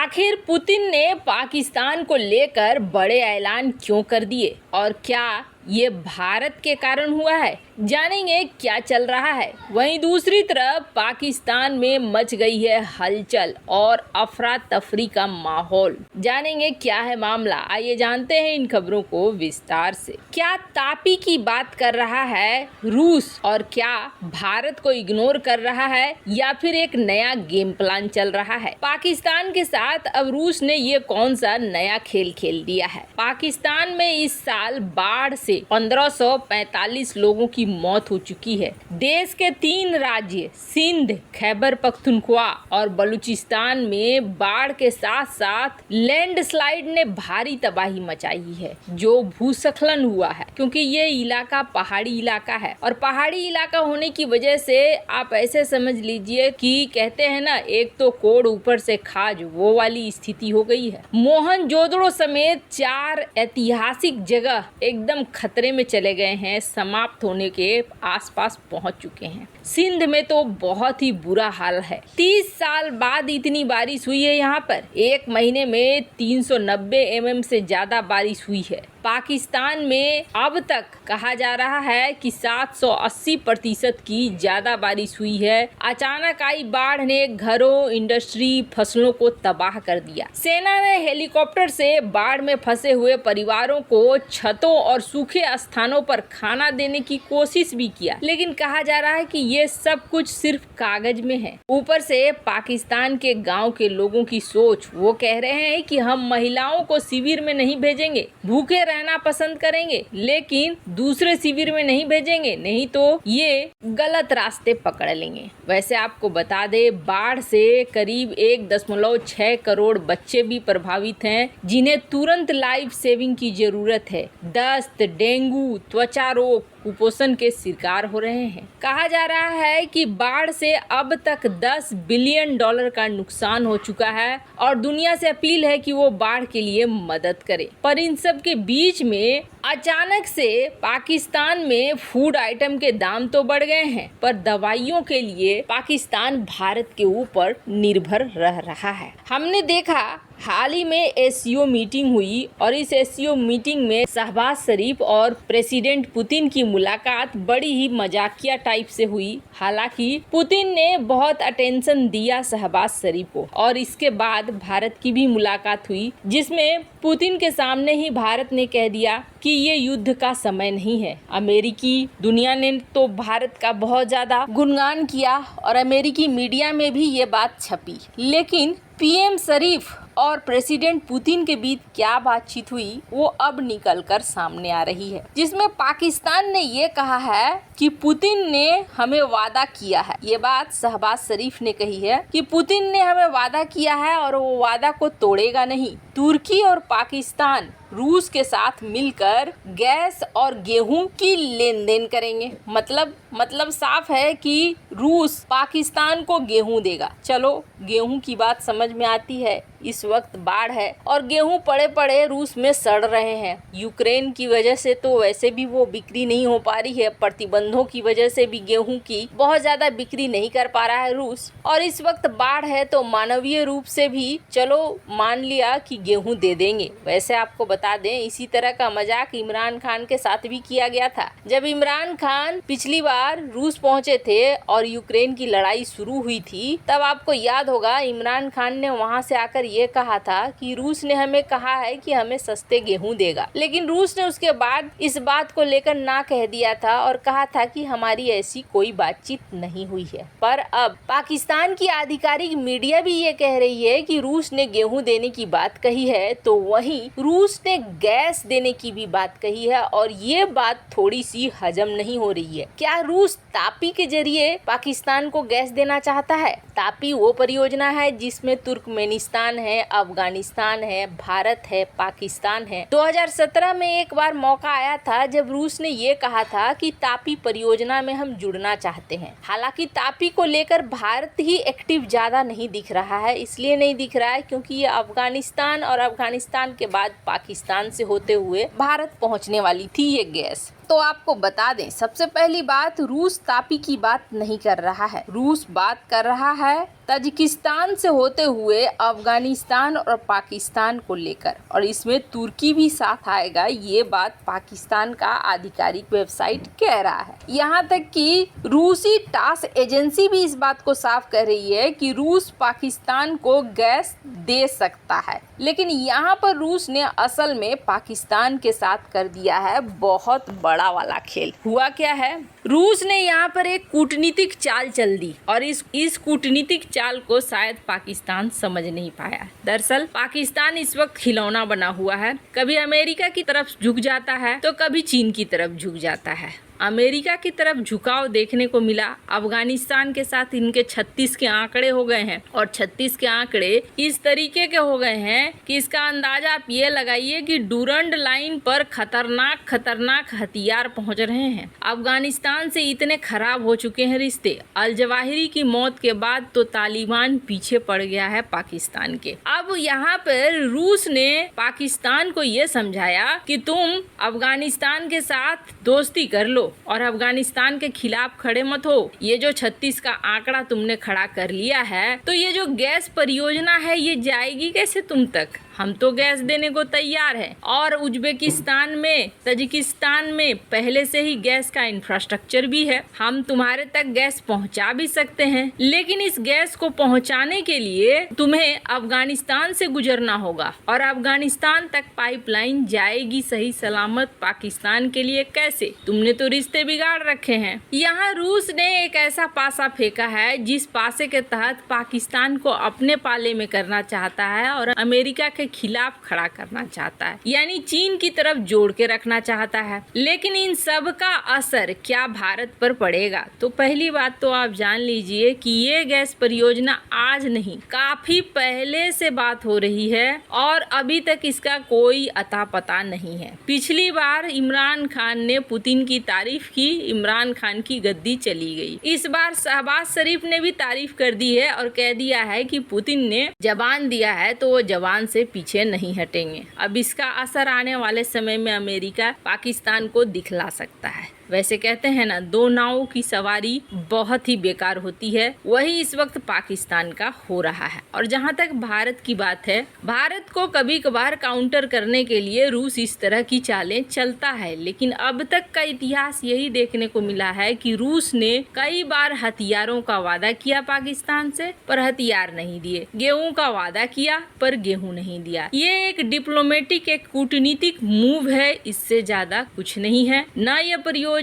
आखिर पुतिन ने पाकिस्तान को लेकर बड़े ऐलान क्यों कर दिए और क्या ये भारत के कारण हुआ है? जानेंगे क्या चल रहा है। वहीं दूसरी तरफ पाकिस्तान में मच गई है हलचल और अफरा तफरी का माहौल। जानेंगे क्या है मामला, आइए जानते हैं इन खबरों को विस्तार से। क्या तापी की बात कर रहा है रूस और क्या भारत को इग्नोर कर रहा है या फिर एक नया गेम प्लान चल रहा है? पाकिस्तान के साथ अब रूस ने ये कौन सा नया खेल खेल दिया है? पाकिस्तान में इस साल बाढ़ से 1545 लोगों की मौत हो चुकी है। देश के 3 राज्य सिंध, खैबर पख्तूनख्वा और बलूचिस्तान में बाढ़ के साथ साथ लैंडस्लाइड ने भारी तबाही मचाई है, जो भूस्खलन हुआ है क्योंकि ये इलाका पहाड़ी इलाका है और पहाड़ी इलाका होने की वजह से आप ऐसे समझ लीजिए कि कहते हैं ना, एक तो कोड़ ऊपर से खाज, वो वाली स्थिति हो गई है। मोहनजोदड़ो समेत 4 ऐतिहासिक जगह एकदम खतरे में चले गए हैं, समाप्त होने के आसपास पहुंच चुके हैं। सिंध में तो बहुत ही बुरा हाल है। 30 साल बाद इतनी बारिश हुई है यहाँ पर। एक महीने में 390 mm से ज्यादा बारिश हुई है। पाकिस्तान में अब तक कहा जा रहा है कि 780% की ज्यादा बारिश हुई है। अचानक आई बाढ़ ने घरों, इंडस्ट्री, फसलों को तबाह कर दिया। सेना ने हेलीकॉप्टर से बाढ़ में फंसे हुए परिवारों को छतों और सूखे स्थानों पर खाना देने की कोशिश भी किया, लेकिन कहा जा रहा है कि ये सब कुछ सिर्फ कागज में है। ऊपर से पाकिस्तान के गांव के लोगों की सोच, वो कह रहे हैं कि हम महिलाओं को शिविर में नहीं भेजेंगे, भूखे रहना पसंद करेंगे, लेकिन दूसरे शिविर में नहीं भेजेंगे, नहीं तो ये गलत रास्ते पकड़ लेंगे। वैसे आपको बता दे, बाढ़ से करीब 1.6 करोड़ बच्चे भी प्रभावित हैं, जिन्हें तुरंत लाइफ सेविंग की जरूरत है। दस्त, डेंगू, त्वचा रोग, कुपोषण के शिकार हो रहे हैं। कहा जा रहा है कि बाढ़ से अब तक $10 बिलियन का नुकसान हो चुका है और दुनिया से अपील है कि वो बाढ़ के लिए मदद करे। पर इन सब के बीच में अचानक से पाकिस्तान में फूड आइटम के दाम तो बढ़ गए हैं, पर दवाइयों के लिए पाकिस्तान भारत के ऊपर निर्भर रह रहा है। हमने देखा हाल ही में एससीओ मीटिंग हुई और इस एससीओ मीटिंग में शहबाज शरीफ और प्रेसिडेंट पुतिन की मुलाकात बड़ी ही मजाकिया टाइप से हुई। हालांकि पुतिन ने बहुत अटेंशन दिया शहबाज शरीफ को और इसके बाद भारत की भी मुलाकात हुई, जिसमें पुतिन के सामने ही भारत ने कह दिया कि ये युद्ध का समय नहीं है। अमेरिकी दुनिया ने तो भारत का बहुत ज्यादा गुणगान किया और अमेरिकी मीडिया में भी ये बात छपी, लेकिन पीएम शरीफ और प्रेसिडेंट पुतिन के बीच क्या बातचीत हुई वो अब निकलकर सामने आ रही है, जिसमें पाकिस्तान ने ये कहा है कि पुतिन ने हमें वादा किया है। ये बात शहबाज शरीफ ने कही है कि पुतिन ने हमें वादा किया है और वो वादा को तोड़ेगा नहीं। तुर्की और पाकिस्तान रूस के साथ मिलकर गैस और गेहूं की लेन देन करेंगे। मतलब साफ है कि रूस पाकिस्तान को गेहूं देगा। चलो, गेहूं की बात समझ में आती है। इस वक्त बाढ़ है और गेहूं पड़े पड़े रूस में सड़ रहे हैं। यूक्रेन की वजह से तो वैसे भी वो बिक्री नहीं हो पा रही है, प्रतिबंधों की वजह से भी गेहूं की बहुत ज्यादा बिक्री नहीं कर पा रहा है रूस, और इस वक्त बाढ़ है तो मानवीय रूप से भी चलो मान लिया कि गेहूं दे देंगे। वैसे आपको बता दें, इसी तरह का मजाक इमरान खान के साथ भी किया गया था। जब इमरान खान पिछली बार रूस पहुंचे थे और यूक्रेन की लड़ाई शुरू हुई थी, तब आपको याद होगा इमरान खान ने वहां से आकर ये कहा था कि रूस ने हमें कहा है कि हमें सस्ते गेहूं देगा, लेकिन रूस ने उसके बाद इस बात को लेकर ना कह दिया था और कहा था कि हमारी ऐसी कोई बातचीत नहीं हुई है। पर अब पाकिस्तान की आधिकारिक मीडिया भी ये कह रही है कि रूस ने गेहूं देने की बात कही है, तो वहीं रूस ने गैस देने की भी बात कही है और ये बात थोड़ी सी हजम नहीं हो रही है। क्या रूस तापी के जरिए पाकिस्तान को गैस देना चाहता है? तापी वो परियोजना है जिसमें तुर्कमेनिस्तान है, अफगानिस्तान है, भारत है, पाकिस्तान है। 2017 में एक बार मौका आया था जब रूस ने ये कहा था कि तापी परियोजना में हम जुड़ना चाहते हैं। हालांकि तापी को लेकर भारत ही एक्टिव ज्यादा नहीं दिख रहा है। इसलिए नहीं दिख रहा है क्योंकि ये अफगानिस्तान और अफगानिस्तान के बाद पाकिस्तान से होते हुए भारत पहुंचने वाली थी ये गैस। तो आपको बता दें, सबसे पहली बात, रूस तापी की बात नहीं कर रहा है। रूस बात कर रहा है ताजिकिस्तान से होते हुए अफगानिस्तान और पाकिस्तान को लेकर, और इसमें तुर्की भी साथ आएगा, ये बात पाकिस्तान का आधिकारिक वेबसाइट कह रहा है। यहाँ तक कि रूसी टास एजेंसी भी इस बात को साफ कर रही है कि रूस पाकिस्तान को गैस दे सकता है। लेकिन यहाँ पर रूस ने असल में पाकिस्तान के साथ कर दिया है बहुत बड़ा वाला खेल। हुआ क्या है, रूस ने यहाँ पर एक कूटनीतिक चाल चल दी, और इस कूटनीतिक चाल को शायद पाकिस्तान समझ नहीं पाया। दरअसल पाकिस्तान इस वक्त खिलौना बना हुआ है, कभी अमेरिका की तरफ झुक जाता है तो कभी चीन की तरफ झुक जाता है। अमेरिका की तरफ झुकाव देखने को मिला, अफगानिस्तान के साथ इनके 36 के आंकड़े हो गए हैं, और 36 के आंकड़े इस तरीके के हो गए हैं कि इसका अंदाजा आप ये लगाइए कि डूरंड लाइन पर खतरनाक हथियार पहुंच रहे हैं। अफगानिस्तान से इतने खराब हो चुके हैं रिश्ते, अल जवाहिरी की मौत के बाद तो तालिबान पीछे पड़ गया है पाकिस्तान के। अब यहाँ पर रूस ने पाकिस्तान को ये समझाया कि तुम अफगानिस्तान के साथ दोस्ती कर लो और अफगानिस्तान के खिलाफ खड़े मत हो। ये जो 36 का आंकड़ा तुमने खड़ा कर लिया है, तो ये जो गैस परियोजना है ये जाएगी कैसे तुम तक? हम तो गैस देने को तैयार है, और उज्बेकिस्तान में, तजिकिस्तान में पहले से ही गैस का इंफ्रास्ट्रक्चर भी है, हम तुम्हारे तक गैस पहुंचा भी सकते हैं। लेकिन इस गैस को पहुंचाने के लिए तुम्हें अफगानिस्तान से गुजरना होगा, और अफगानिस्तान तक पाइपलाइन जाएगी सही सलामत पाकिस्तान के लिए कैसे? तुमने तो रिश्ते बिगाड़ रखे हैं। यहाँ रूस ने एक ऐसा पासा फेंका है जिस पासे के तहत पाकिस्तान को अपने पाले में करना चाहता है और अमेरिका के खिलाफ खड़ा करना चाहता है, यानी चीन की तरफ जोड़ के रखना चाहता है। लेकिन इन सब का असर क्या भारत पर पड़ेगा? तो पहली बात तो आप जान लीजिए कि ये गैस परियोजना आज नहीं, काफी पहले से बात हो रही है, और अभी तक इसका कोई अता पता नहीं है। पिछली बार इमरान खान ने पुतिन की तारीफ की, इमरान खान की गद्दी चली गई। इस बार शहबाज शरीफ ने भी तारीफ कर दी है और कह दिया है कि पुतिन ने जबान दिया है तो वो जबान से पीछे नहीं हटेंगे। अब इसका असर आने वाले समय में अमेरिका पाकिस्तान को दिखला सकता है। वैसे कहते हैं ना, दो नावों की सवारी बहुत ही बेकार होती है, वही इस वक्त पाकिस्तान का हो रहा है। और जहां तक भारत की बात है, भारत को कभी कभार काउंटर करने के लिए रूस इस तरह की चालें चलता है, लेकिन अब तक का इतिहास यही देखने को मिला है कि रूस ने कई बार हथियारों का वादा किया पाकिस्तान से, पर हथियार नहीं दिए, गेहूं का वादा किया पर गेहूं नहीं दिया। ये एक डिप्लोमेटिक, एक कूटनीतिक मूव है, इससे ज्यादा कुछ नहीं है। न ये परियोजना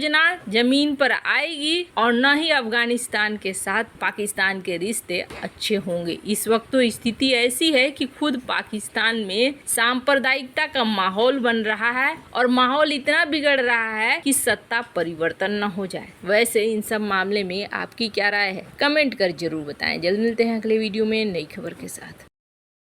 जमीन पर आएगी और न ही अफगानिस्तान के साथ पाकिस्तान के रिश्ते अच्छे होंगे। इस वक्त तो स्थिति ऐसी है कि खुद पाकिस्तान में सांप्रदायिकता का माहौल बन रहा है, और माहौल इतना बिगड़ रहा है कि सत्ता परिवर्तन न हो जाए। वैसे इन सब मामले में आपकी क्या राय है? कमेंट कर जरूर बताएं। जल्द मिलते हैं अगले वीडियो में नई खबर के साथ।